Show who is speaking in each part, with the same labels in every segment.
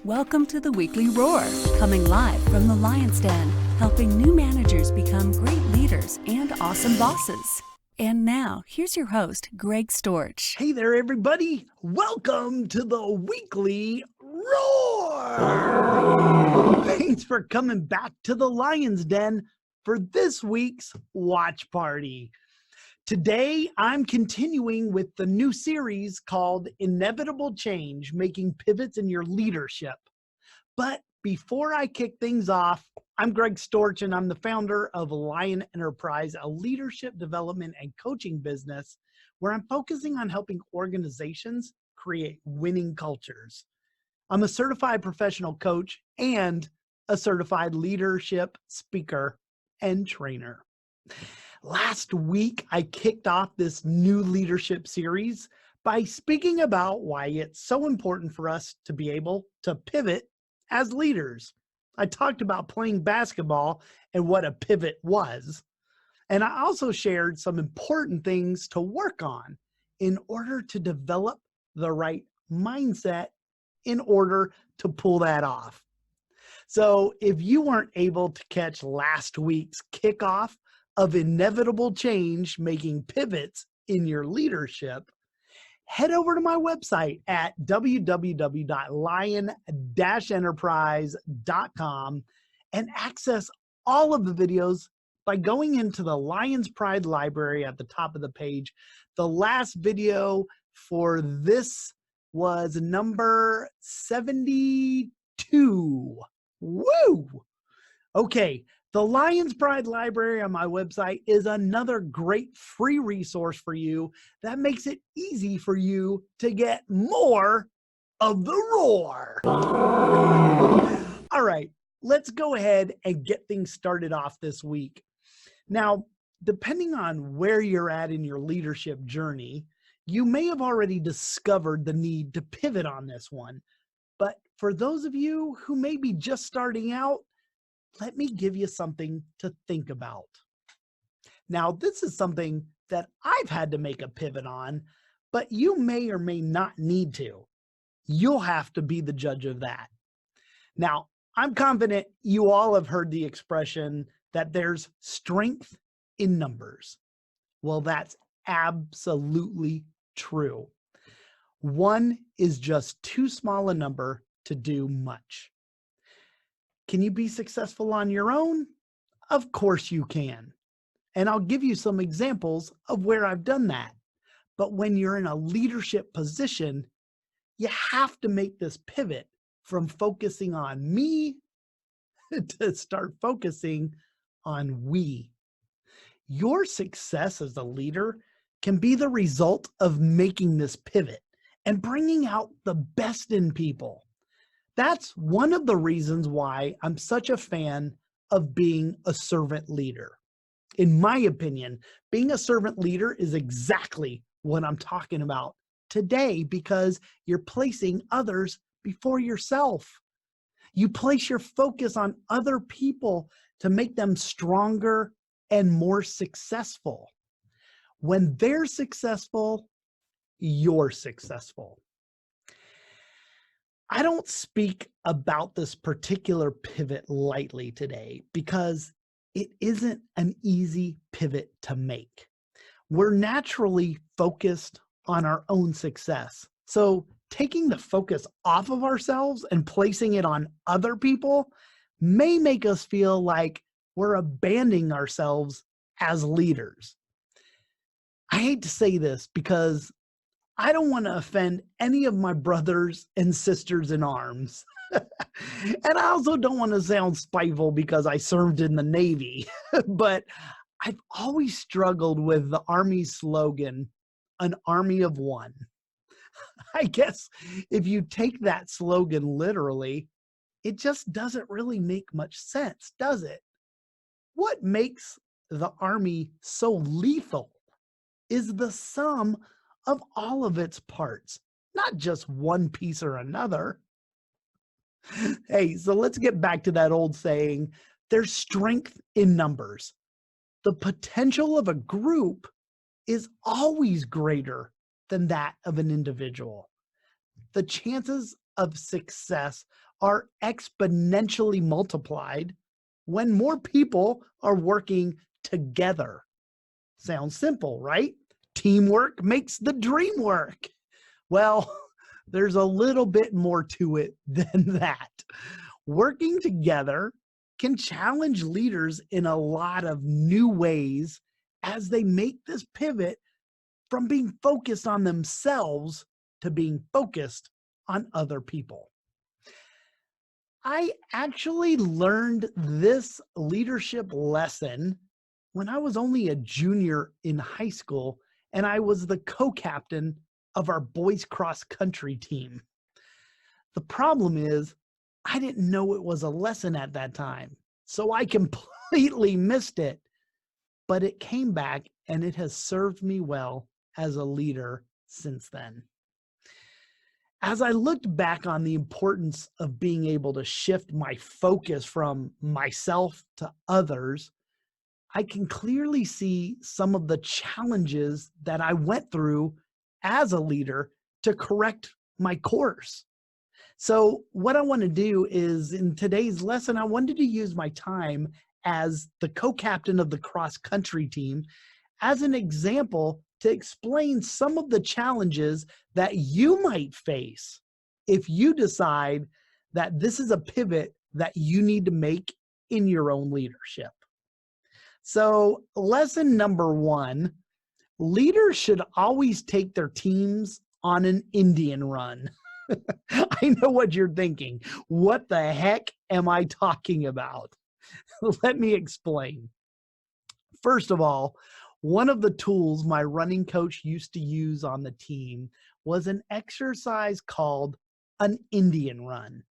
Speaker 1: Welcome to the Weekly Roar, coming live from the Lion's Den, helping new managers become great leaders and awesome bosses. And now, here's your host, Greg Storch.
Speaker 2: Hey there, everybody. Welcome to the Weekly Roar. Thanks for coming back to the Lion's Den for this week's watch party. Today, I'm continuing with the new series called Inevitable Change, Making Pivots in Your Leadership. But before I kick things off, I'm Greg Storch, and I'm the founder of Lion Enterprise, a leadership development and coaching business where I'm focusing on helping organizations create winning cultures. I'm a certified professional coach and a certified leadership speaker and trainer. Last week, I kicked off this new leadership series by speaking about why it's so important for us to be able to pivot as leaders. I talked about playing basketball and what a pivot was. And I also shared some important things to work on in order to develop the right mindset in order to pull that off. So if you weren't able to catch last week's kickoff of Inevitable Change, Making Pivots in Your Leadership, head over to my website at www.lion-enterprise.com and access all of the videos by going into the Lion's Pride library at the top of the page. The last video for this was number 72. Woo! Okay. The Lion's Pride Library on my website is another great free resource for you that makes it easy for you to get more of the roar. All right, let's go ahead and get things started off this week. Now, depending on where you're at in your leadership journey, you may have already discovered the need to pivot on this one. But for those of you who may be just starting out, let me give you something to think about. Now, this is something that I've had to make a pivot on, but you may or may not need to. You'll have to be the judge of that. Now, I'm confident you all have heard the expression that there's strength in numbers. Well, that's absolutely true. One is just too small a number to do much. Can you be successful on your own? Of course you can. And I'll give you some examples of where I've done that. But when you're in a leadership position, you have to make this pivot from focusing on me to start focusing on we. Your success as a leader can be the result of making this pivot and bringing out the best in people. That's one of the reasons why I'm such a fan of being a servant leader. In my opinion, being a servant leader is exactly what I'm talking about today because you're placing others before yourself. You place your focus on other people to make them stronger and more successful. When they're successful, you're successful. I don't speak about this particular pivot lightly today because it isn't an easy pivot to make. We're naturally focused on our own success. So taking the focus off of ourselves and placing it on other people may make us feel like we're abandoning ourselves as leaders. I hate to say this because I don't want to offend any of my brothers and sisters in arms. And I also don't want to sound spiteful because I served in the Navy, but I've always struggled with the Army's slogan, an army of one. I guess if you take that slogan literally, it just doesn't really make much sense, does it? What makes the Army so lethal is the sum of all of its parts, not just one piece or another. Hey, so let's get back to that old saying, there's strength in numbers. The potential of a group is always greater than that of an individual. The chances of success are exponentially multiplied when more people are working together. Sounds simple, right? Teamwork makes the dream work. Well, there's a little bit more to it than that. Working together can challenge leaders in a lot of new ways as they make this pivot from being focused on themselves to being focused on other people. I actually learned this leadership lesson when I was only a junior in high school, and I was the co-captain of our boys cross country team. The problem is I didn't know it was a lesson at that time, so I completely missed it, but it came back and it has served me well as a leader since then. As I looked back on the importance of being able to shift my focus from myself to others, I can clearly see some of the challenges that I went through as a leader to correct my course. So what I want to do is, in today's lesson, I wanted to use my time as the co-captain of the cross-country team as an example to explain some of the challenges that you might face if you decide that this is a pivot that you need to make in your own leadership. So, lesson number 1, leaders should always take their teams on an Indian run. I know what you're thinking. What the heck am I talking about? Let me explain. First of all, one of the tools my running coach used to use on the team was an exercise called an Indian run.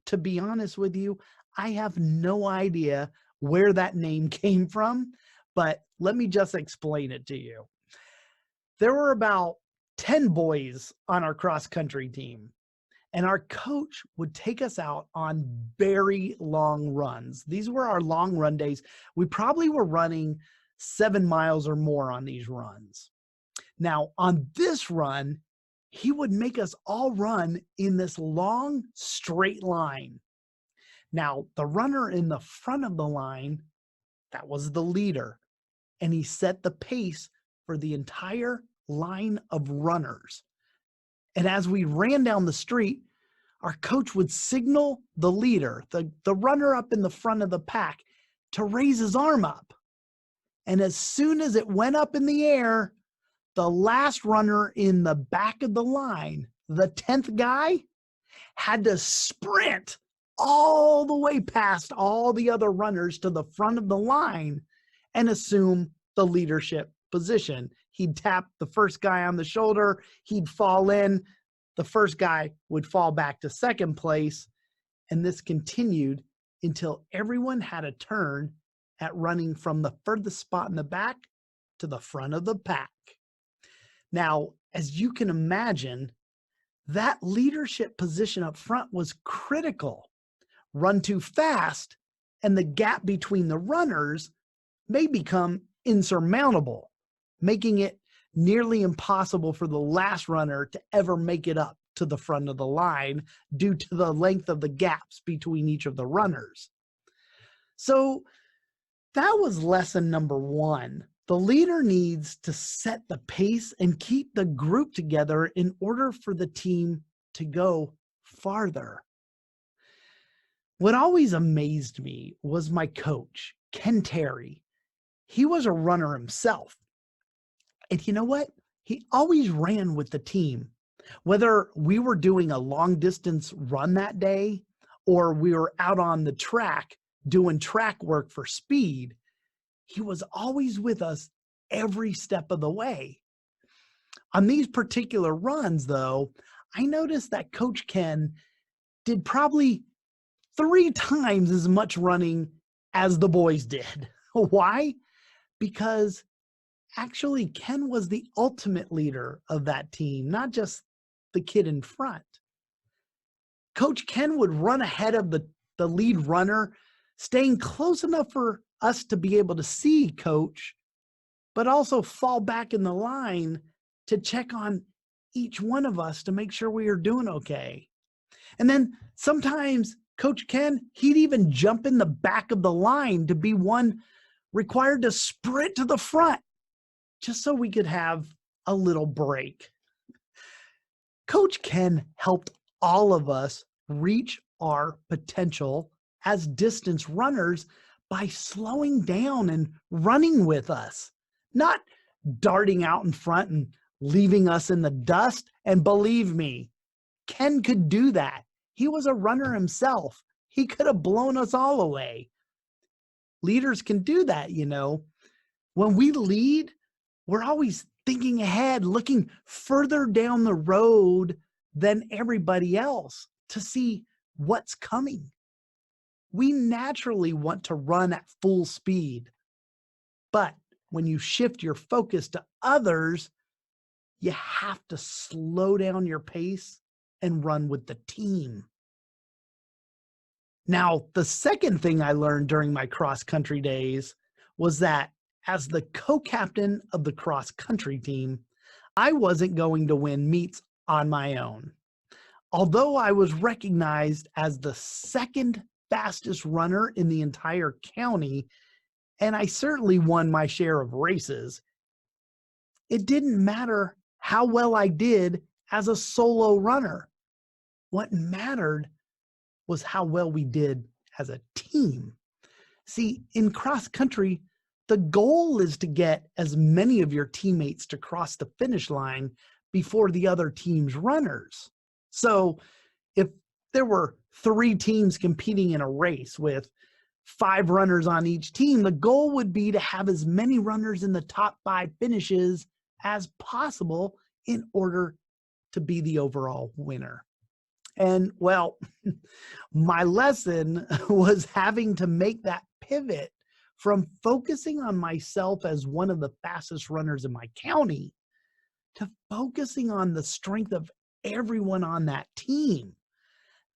Speaker 2: To be honest with you, I have no idea where that name came from, but let me just explain it to you. There were about 10 boys on our cross-country team, and our coach would take us out on very long runs. These were our long run days. We probably were running 7 miles or more on these runs. Now, on this run, he would make us all run in this long, straight line. Now, the runner in the front of the line, that was the leader, and he set the pace for the entire line of runners. And as we ran down the street, our coach would signal the leader, the runner up in the front of the pack, to raise his arm up. And as soon as it went up in the air, the last runner in the back of the line, the 10th guy, had to sprint all the way past all the other runners to the front of the line and assume the leadership position. He'd tap the first guy on the shoulder, he'd fall in, the first guy would fall back to second place, and this continued until everyone had a turn at running from the furthest spot in the back to the front of the pack. Now, as you can imagine, that leadership position up front was critical. Run too fast, and the gap between the runners may become insurmountable, making it nearly impossible for the last runner to ever make it up to the front of the line due to the length of the gaps between each of the runners. So that was lesson number 1. The leader needs to set the pace and keep the group together in order for the team to go farther. What always amazed me was my coach, Ken Terry. He was a runner himself. And you know what? He always ran with the team. Whether we were doing a long distance run that day or we were out on the track doing track work for speed, he was always with us every step of the way. On these particular runs, though, I noticed that Coach Ken did probably 3 times as much running as the boys did. Why? Because actually Ken was the ultimate leader of that team, not just the kid in front. Coach Ken would run ahead of the lead runner, staying close enough for us to be able to see Coach, but also fall back in the line to check on each one of us to make sure we are doing okay. And then sometimes Coach Ken, he'd even jump in the back of the line to be one required to sprint to the front just so we could have a little break. Coach Ken helped all of us reach our potential as distance runners by slowing down and running with us, not darting out in front and leaving us in the dust. And believe me, Ken could do that. He was a runner himself. He could have blown us all away. Leaders can do that, you know. When we lead, we're always thinking ahead, looking further down the road than everybody else to see what's coming. We naturally want to run at full speed, but when you shift your focus to others, you have to slow down your pace and run with the team. Now, the second thing I learned during my cross-country days was that as the co-captain of the cross-country team, I wasn't going to win meets on my own. Although I was recognized as the second fastest runner in the entire county, and I certainly won my share of races, it didn't matter how well I did as a solo runner. What mattered was how well we did as a team. See, in cross country, the goal is to get as many of your teammates to cross the finish line before the other team's runners. So if there were 3 teams competing in a race with 5 runners on each team, the goal would be to have as many runners in the top 5 finishes as possible in order to be the overall winner. And well, my lesson was having to make that pivot from focusing on myself as one of the fastest runners in my county to focusing on the strength of everyone on that team.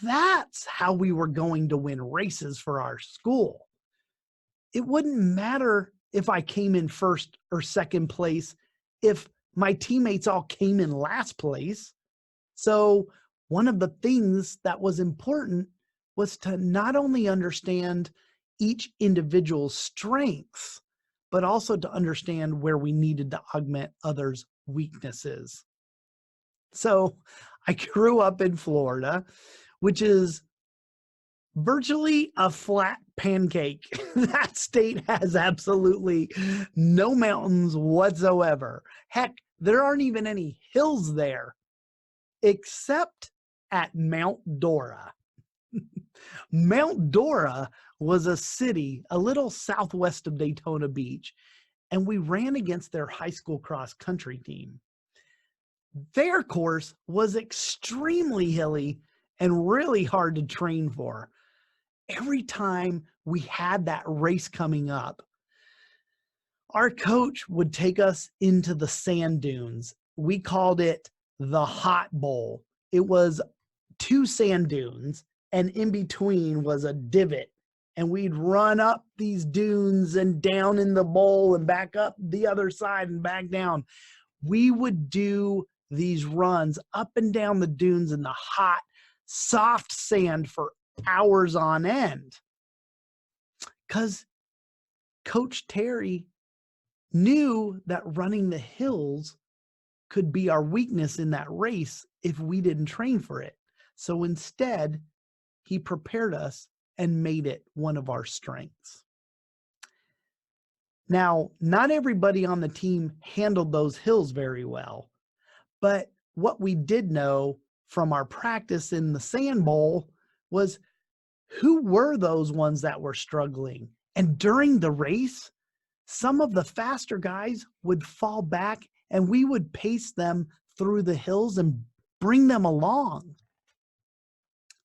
Speaker 2: That's how we were going to win races for our school. It wouldn't matter if I came in first or second place if my teammates all came in last place. So one of the things that was important was to not only understand each individual's strengths, but also to understand where we needed to augment others' weaknesses. So I grew up in Florida, which is virtually a flat pancake. That state has absolutely no mountains whatsoever. Heck, there aren't even any hills there, except at Mount Dora. Mount Dora was a city a little southwest of Daytona Beach, and we ran against their high school cross country team. Their course was extremely hilly and really hard to train for. Every time we had that race coming up, our coach would take us into the sand dunes. We called it the Hot Bowl. It was 2 sand dunes, and in between was a divot. And we'd run up these dunes and down in the bowl and back up the other side and back down. We would do these runs up and down the dunes in the hot, soft sand for hours on end. Because Coach Terry knew that running the hills could be our weakness in that race if we didn't train for it. So instead, he prepared us and made it one of our strengths. Now, not everybody on the team handled those hills very well, but what we did know from our practice in the sand bowl was who were those ones that were struggling. And during the race, some of the faster guys would fall back and we would pace them through the hills and bring them along.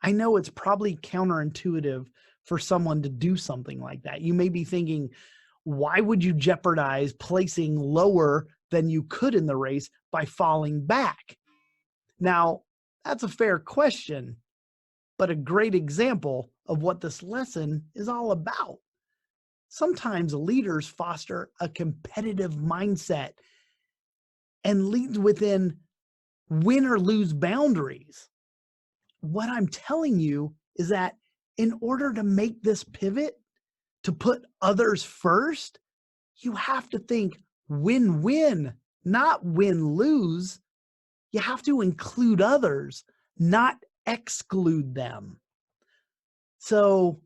Speaker 2: I know it's probably counterintuitive for someone to do something like that. You may be thinking, why would you jeopardize placing lower than you could in the race by falling back? Now, that's a fair question, but a great example of what this lesson is all about. Sometimes leaders foster a competitive mindset and lead within win or lose boundaries. what I'm telling you is that in order to make this pivot to put others first, you have to think win-win, not win-lose. You have to include others, not exclude them. So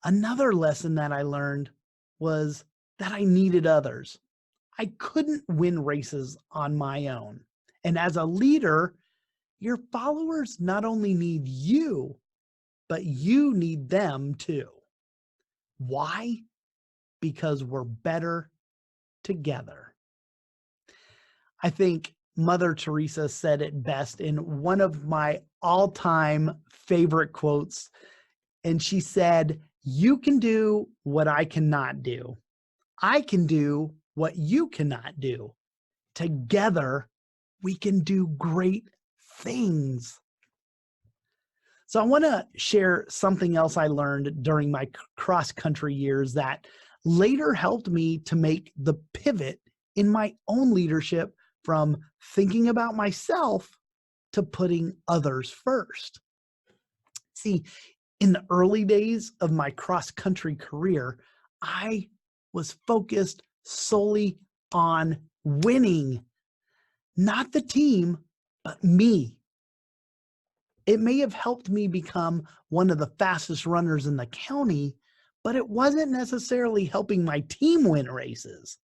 Speaker 2: another lesson that I learned was that I needed others. I couldn't win races on my own. And as a leader, your followers not only need you, but you need them too. Why? Because we're better together. I think Mother Teresa said it best in one of my all-time favorite quotes. And she said, "You can do what I cannot do. I can do what you cannot do. Together, we can do great things." So I want to share something else I learned during my cross-country years that later helped me to make the pivot in my own leadership from thinking about myself to putting others first. See, in the early days of my cross-country career, I was focused solely on winning, not the team, but me. It may have helped me become one of the fastest runners in the county, but it wasn't necessarily helping my team win races.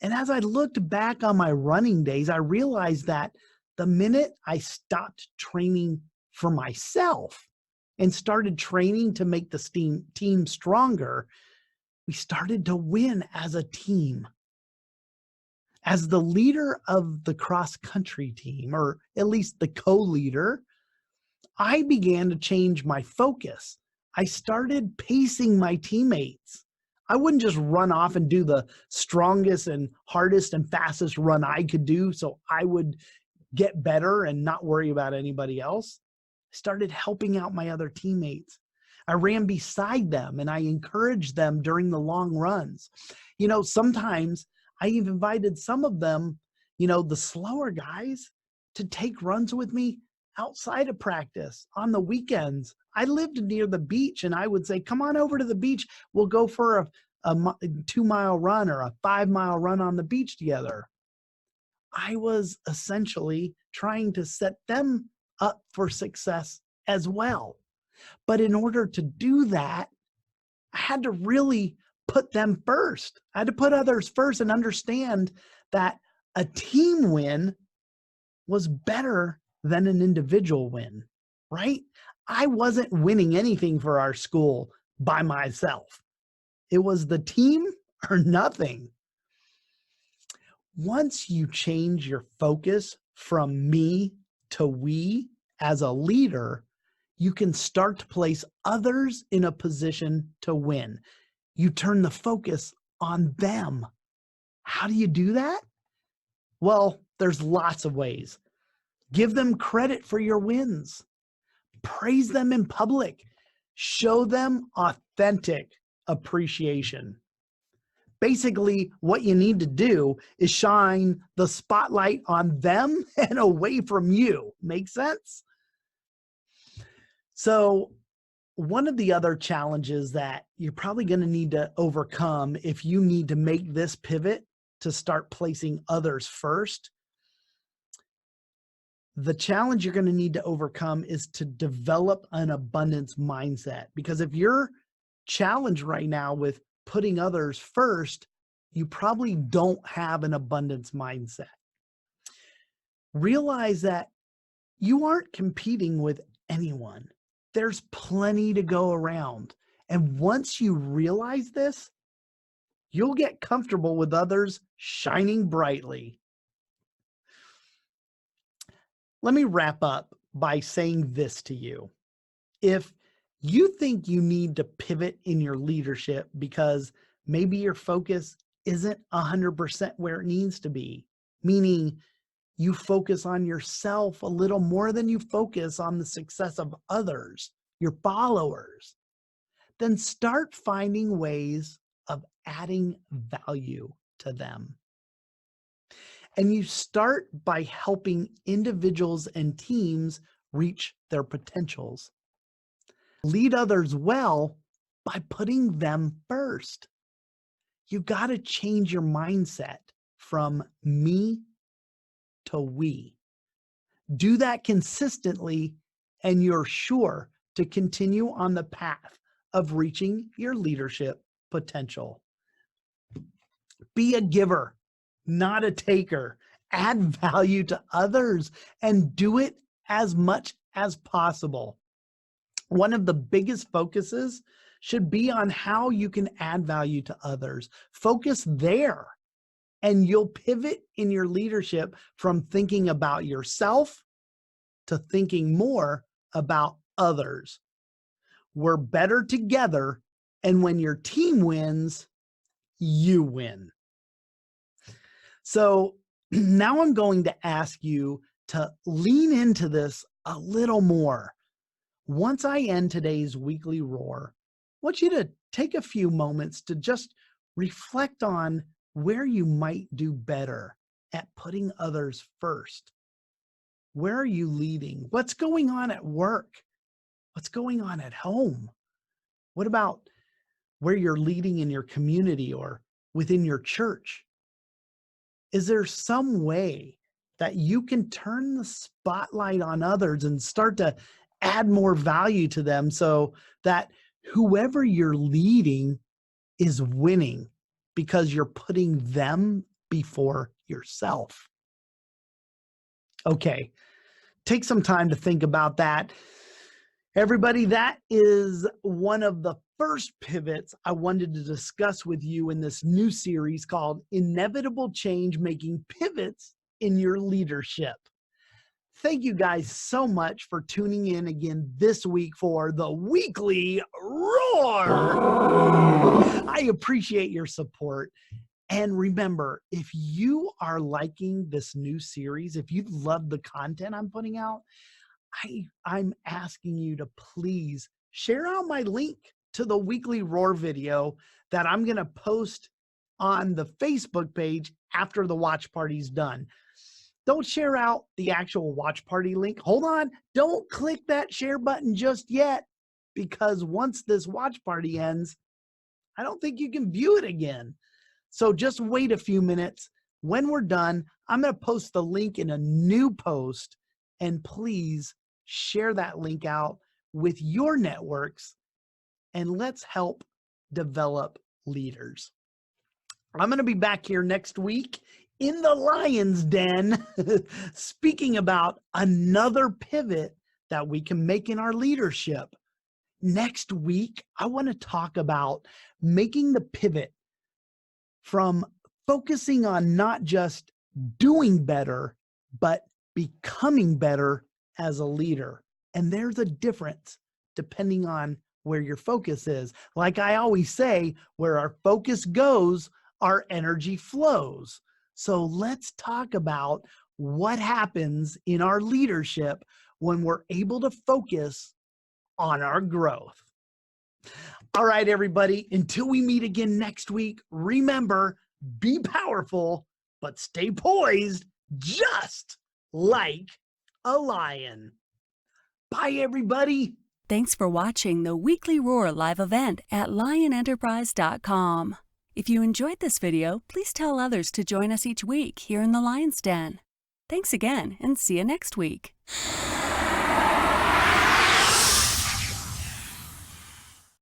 Speaker 2: And as I looked back on my running days, I realized that the minute I stopped training for myself and started training to make the team stronger, we started to win as a team. As the leader of the cross-country team, or at least the co-leader, I began to change my focus. I started pacing my teammates. I wouldn't just run off and do the strongest and hardest and fastest run I could do so I would get better and not worry about anybody else. I started helping out my other teammates. I ran beside them and I encouraged them during the long runs. Sometimes I even invited some of them, the slower guys, to take runs with me outside of practice on the weekends. I lived near the beach and I would say, "Come on over to the beach. We'll go for a 2-mile run or a 5-mile run on the beach together." I was essentially trying to set them up for success as well. But in order to do that, I had to really put them first. I had to put others first and understand that a team win was better than an individual win, right? I wasn't winning anything for our school by myself. It was the team or nothing. Once you change your focus from me to we as a leader, you can start to place others in a position to win. You turn the focus on them. How do you do that? Well, there's lots of ways. Give them credit for your wins. Praise them in public. Show them authentic appreciation. Basically, what you need to do is shine the spotlight on them and away from you. Make sense? So, one of the other challenges that you're probably going to need to overcome if you need to make this pivot to start placing others first, the challenge you're going to need to overcome is to develop an abundance mindset. Because if you're challenged right now with putting others first, you probably don't have an abundance mindset. Realize that you aren't competing with anyone. There's plenty to go around. And once you realize this, you'll get comfortable with others shining brightly. Let me wrap up by saying this to you. If you think you need to pivot in your leadership because maybe your focus isn't 100% where it needs to be, meaning you focus on yourself a little more than you focus on the success of others, your followers, then start finding ways of adding value to them. And you start by helping individuals and teams reach their potentials. Lead others well by putting them first. You got to change your mindset from me to we. Do that consistently, and you're sure to continue on the path of reaching your leadership potential. Be a giver, not a taker. Add value to others and do it as much as possible. One of the biggest focuses should be on how you can add value to others. Focus there, and you'll pivot in your leadership from thinking about yourself to thinking more about others. We're better together, and when your team wins, you win. So now I'm going to ask you to lean into this a little more. Once I end today's weekly roar, I want you to take a few moments to just reflect on where you might do better at putting others first. Where are you leading? What's going on at work? What's going on at home? What about where you're leading in your community or within your church? Is there some way that you can turn the spotlight on others and start to add more value to them so that whoever you're leading is winning because you're putting them before yourself? Okay, take some time to think about that. Everybody, that is one of the first pivots I wanted to discuss with you in this new series called Inevitable Change, Making Pivots in Your Leadership. Thank you guys so much for tuning in again this week for the weekly roar. I appreciate your support. And remember, if you are liking this new series, if you love the content I'm putting out, I'm asking you to please share out my link to the weekly roar video that I'm going to post on the Facebook page after the watch party's done. Don't share out the actual watch party link. Hold on. Don't click that share button just yet, because once this watch party ends, I don't think you can view it again. So just wait a few minutes. When we're done, I'm going to post the link in a new post, and please share that link out with your networks, and let's help develop leaders. I'm going to be back here next week in the lion's den speaking about another pivot that we can make in our leadership. Next week, I want to talk about making the pivot from focusing on not just doing better, but becoming better as a leader. And there's a difference depending on where your focus is. Like I always say, where our focus goes, our energy flows. So let's talk about what happens in our leadership when we're able to focus on our growth. All right, everybody, until we meet again next week, remember, be powerful, but stay poised, just like a lion. Bye, everybody.
Speaker 1: Thanks for watching the Weekly Roar live event at lionenterprise.com. If you enjoyed this video, please tell others to join us each week here in the Lion's Den. Thanks again, and see you next week.